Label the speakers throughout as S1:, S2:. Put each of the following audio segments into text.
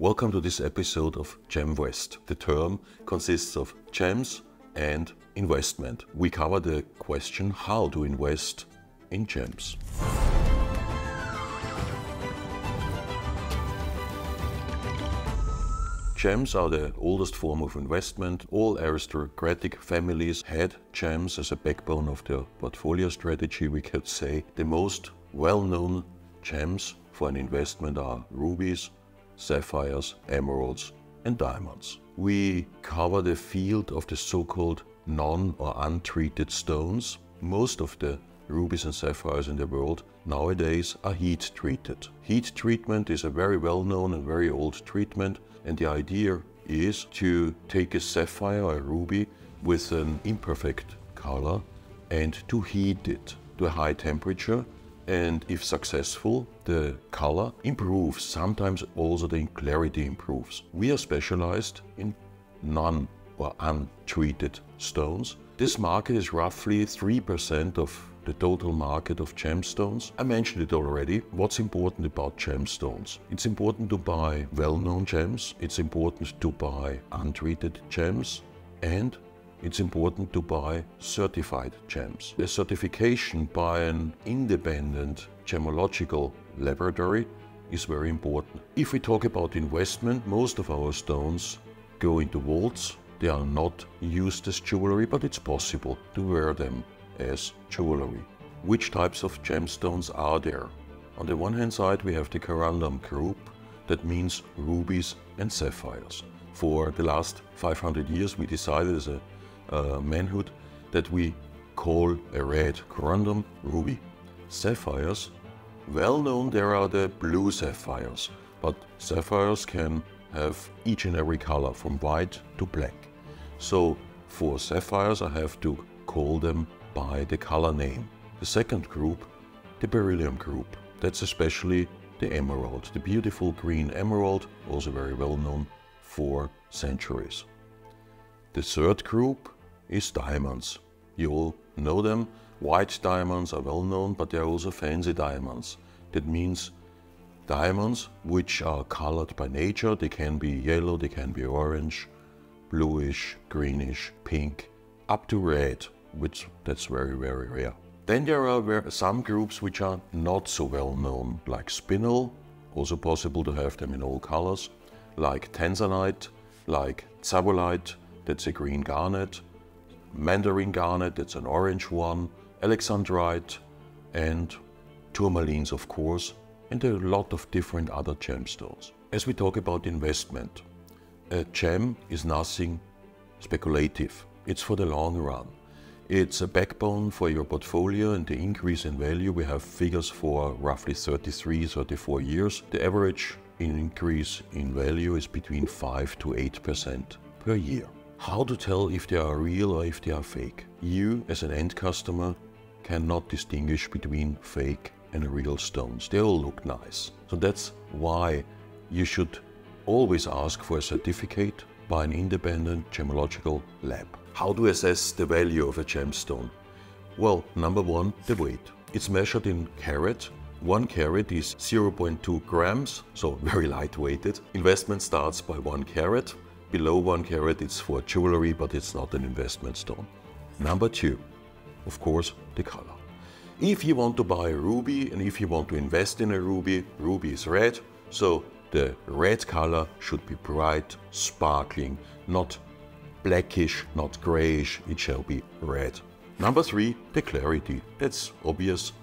S1: Welcome to this episode of Gemvest. The term consists of gems and investment. We cover the question how to invest in gems. Gems are the oldest form of investment. All aristocratic families had gems as a backbone of their portfolio strategy. We could say the most well-known gems for an investment are rubies, sapphires, emeralds and diamonds. We cover the field of the so-called non- or untreated stones. Most of the rubies and sapphires in the world nowadays are heat treated. Heat treatment is a very well-known and very old treatment, and the idea is to take a sapphire or a ruby with an imperfect color and to heat it to a high temperature. And if successful, the color improves, sometimes also the clarity improves. We are specialized in non- or untreated stones. This market is roughly 3% of the total market of gemstones. I mentioned it already. What's important about gemstones? It's important to buy well-known gems, it's important to buy untreated gems, and it's important to buy certified gems. The certification by an independent gemological laboratory is very important. If we talk about investment, most of our stones go into vaults. They are not used as jewelry, but it's possible to wear them as jewelry. Which types of gemstones are there? On the one hand side, we have the corundum group. That means rubies and sapphires. For the last 500 years, we decided as a manhood that we call a red corundum ruby. Sapphires, well known, there are the blue sapphires, but sapphires can have each and every color from white to black. So for sapphires I have to call them by the color name. The second group, the beryllium group, that's especially the emerald, the beautiful green emerald, also very well known for centuries. The third group is diamonds. You all know them. White diamonds are well known, but there are also fancy diamonds. That means diamonds which are colored by nature. They can be yellow, they can be orange, bluish, greenish, pink, up to red, which that's very, very rare. Then there are some groups which are not so well known, like spinel, also possible to have them in all colors, like tanzanite, like tsabolite, that's a green garnet, mandarin garnet, that's an orange one, alexandrite, and tourmalines, of course, and a lot of different other gemstones. As we talk about investment, a gem is nothing speculative. It's for the long run. It's a backbone for your portfolio and the increase in value. We have figures for roughly 33, 34 years. The average increase in value is between 5 to 8% per year. How to tell if they are real or if they are fake? You, as an end customer, cannot distinguish between fake and real stones. They all look nice. So that's why you should always ask for a certificate by an independent gemological lab. How to assess the value of a gemstone? Well, number one, the weight. It's measured in carat. 1 carat is 0.2 grams, so very lightweighted. Investment starts by 1 carat. Below 1 carat it's for jewelry, but it's not an investment stone. Number two, of course, the color. If you want to buy a ruby and if you want to invest in a ruby, ruby is red, so the red color should be bright, sparkling, not blackish, not grayish, it shall be red. Number three, the clarity. That's obvious.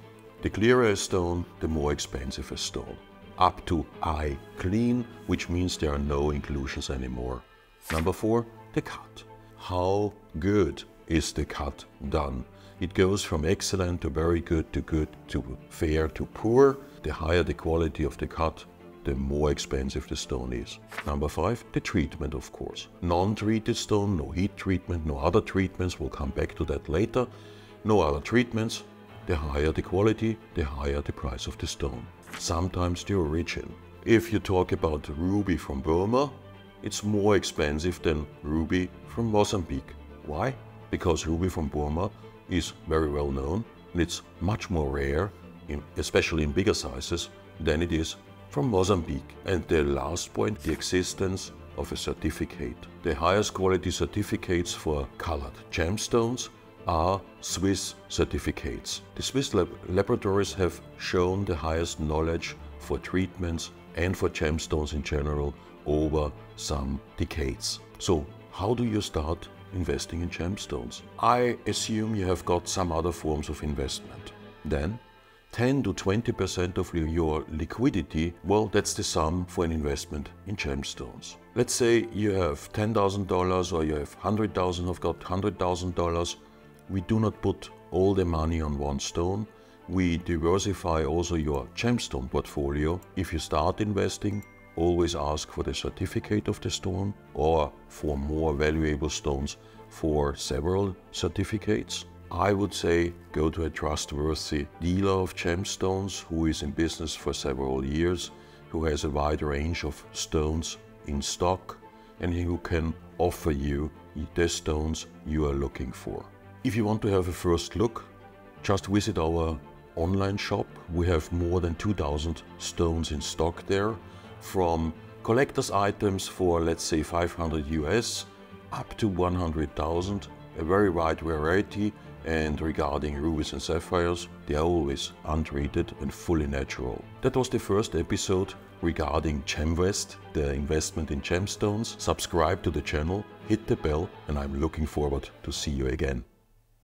S1: The clearer a stone, the more expensive a stone. Up to eye clean, which means there are no inclusions anymore. Number four, the cut. How good is the cut done? It goes from excellent to very good to fair to poor. The higher the quality of the cut, the more expensive the stone is. Number five, the treatment, of course. Non-treated stone, no heat treatment, no other treatments, we'll come back to that later. No other treatments. The higher the quality, the higher the price of the stone. Sometimes the origin. If you talk about ruby from Burma, it's more expensive than ruby from Mozambique. Why? Because ruby from Burma is very well known and it's much more rare, especially in bigger sizes, than it is from Mozambique. And the last point, the existence of a certificate. The highest quality certificates for colored gemstones are Swiss certificates. The Swiss laboratories have shown the highest knowledge for treatments and for gemstones in general over some decades. So how do you start investing in gemstones? I assume you have got some other forms of investment. Then 10 to 20% of your liquidity, well, that's the sum for an investment in gemstones. Let's say you have $10,000 or you have $100,000, I've got $100,000. We do not put all the money on one stone. We diversify also your gemstone portfolio. If you start investing, always ask for the certificate of the stone or for more valuable stones for several certificates. I would say go to a trustworthy dealer of gemstones who is in business for several years, who has a wide range of stones in stock and who can offer you the stones you are looking for. If you want to have a first look, just visit our online shop. We have more than 2,000 stones in stock there, from collector's items for, let's say, 500 US up to 100,000, a very wide variety. And regarding rubies and sapphires, they are always untreated and fully natural. That was the first episode regarding Gemvest, the investment in gemstones. Subscribe to the channel, hit the bell, and I'm looking forward to see you again.